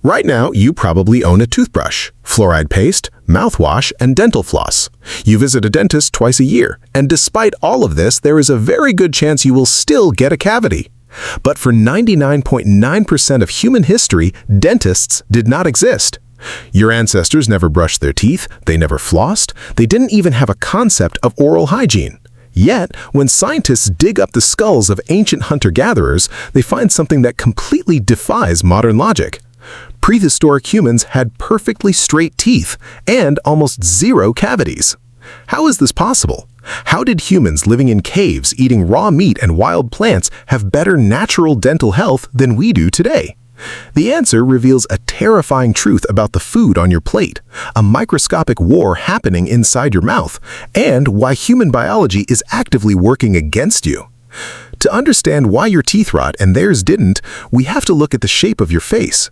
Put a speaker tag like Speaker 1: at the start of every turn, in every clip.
Speaker 1: Right now, you probably own a toothbrush, fluoride paste, mouthwash, and dental floss. You visit a dentist twice a year, and despite all of this, there is a very good chance you will still get a cavity. But for 99.9% of human history, dentists did not exist. Your ancestors never brushed their teeth, they never flossed, they didn't even have a concept of oral hygiene. Yet, when scientists dig up the skulls of ancient hunter-gatherers, they find something that completely defies modern logic. Prehistoric humans had perfectly straight teeth and almost zero cavities. How is this possible? How did humans living in caves eating raw meat and wild plants have better natural dental health than we do today? The answer reveals a terrifying truth about the food on your plate, a microscopic war happening inside your mouth, and why human biology is actively working against you. To understand why your teeth rot and theirs didn't, we have to look at the shape of your face.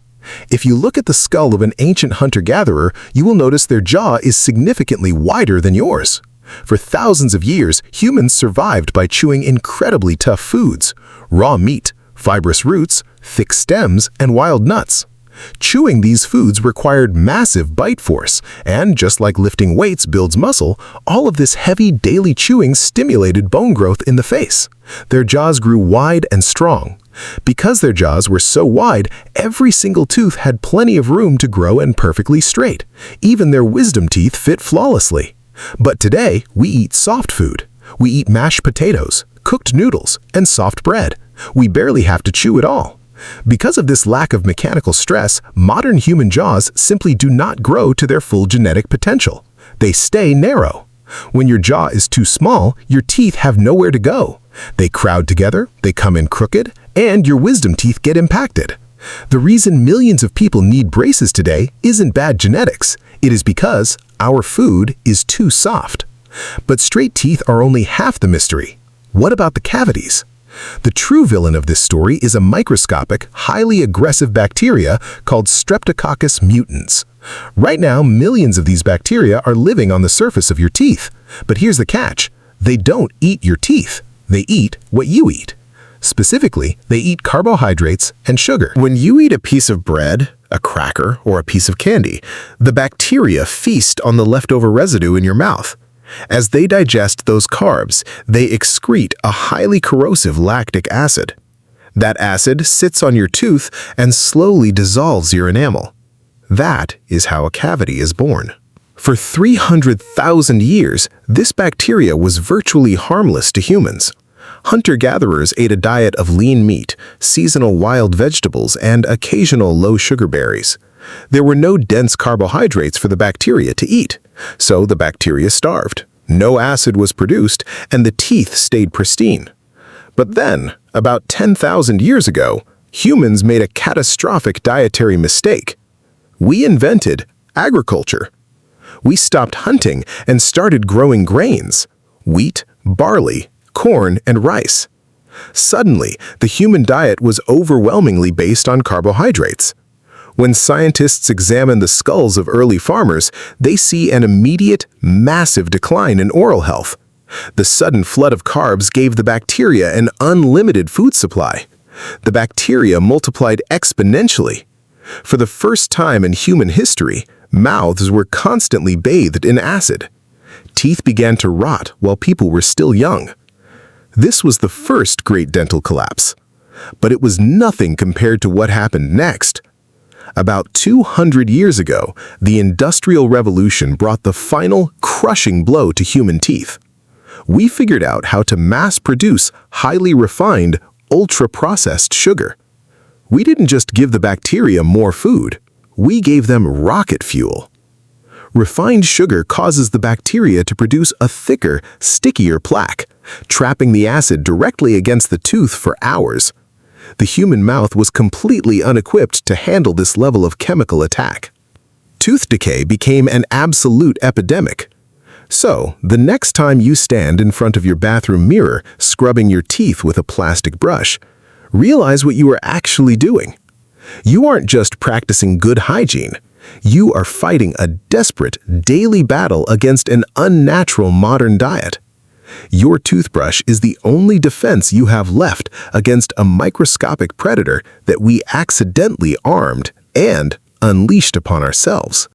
Speaker 1: If you look at the skull of an ancient hunter-gatherer, you will notice their jaw is significantly wider than yours. For thousands of years, humans survived by chewing incredibly tough foods: raw meat, fibrous roots, thick stems, and wild nuts. Chewing these foods required massive bite force, and just like lifting weights builds muscle, all of this heavy daily chewing stimulated bone growth in the face. Their jaws grew wide and strong. Because their jaws were so wide, every single tooth had plenty of room to grow and perfectly straight. Even their wisdom teeth fit flawlessly. But today, we eat soft food. We eat mashed potatoes, cooked noodles, and soft bread. We barely have to chew at all. Because of this lack of mechanical stress, modern human jaws simply do not grow to their full genetic potential. They stay narrow. When your jaw is too small, your teeth have nowhere to go. They crowd together, they come in crooked, and your wisdom teeth get impacted. The reason millions of people need braces today isn't bad genetics. It is because our food is too soft. But straight teeth are only half the mystery. What about the cavities? The true villain of this story is a microscopic, highly aggressive bacteria called Streptococcus mutans. Right now, millions of these bacteria are living on the surface of your teeth. But here's the catch: they don't eat your teeth. They eat what you eat. Specifically, they eat carbohydrates and sugar. When you eat a piece of bread, a cracker, or a piece of candy, the bacteria feast on the leftover residue in your mouth. As they digest those carbs, they excrete a highly corrosive lactic acid. That acid sits on your tooth and slowly dissolves your enamel. That is how a cavity is born. For 300,000 years, this bacteria was virtually harmless to humans. Hunter-gatherers ate a diet of lean meat, seasonal wild vegetables, and occasional low-sugar berries. There were no dense carbohydrates for the bacteria to eat, so the bacteria starved. No acid was produced, and the teeth stayed pristine. But then, about 10,000 years ago, humans made a catastrophic dietary mistake. We invented agriculture. We stopped hunting and started growing grains: wheat, barley, corn, and rice. Suddenly, the human diet was overwhelmingly based on carbohydrates. When scientists examine the skulls of early farmers, they see an immediate, massive decline in oral health. The sudden flood of carbs gave the bacteria an unlimited food supply. The bacteria multiplied exponentially. For the first time in human history, mouths were constantly bathed in acid. Teeth began to rot while people were still young. This was the first great dental collapse. But it was nothing compared to what happened next. About 200 years ago, the Industrial Revolution brought the final, crushing blow to human teeth. We figured out how to mass-produce highly refined, ultra-processed sugar. We didn't just give the bacteria more food, we gave them rocket fuel. Refined sugar causes the bacteria to produce a thicker, stickier plaque, trapping the acid directly against the tooth for hours. The human mouth was completely unequipped to handle this level of chemical attack. Tooth decay became an absolute epidemic. So, the next time you stand in front of your bathroom mirror scrubbing your teeth with a plastic brush, realize what you are actually doing. You aren't just practicing good hygiene. You are fighting a desperate daily battle against an unnatural modern diet. Your toothbrush is the only defense you have left against a microscopic predator that we accidentally armed and unleashed upon ourselves.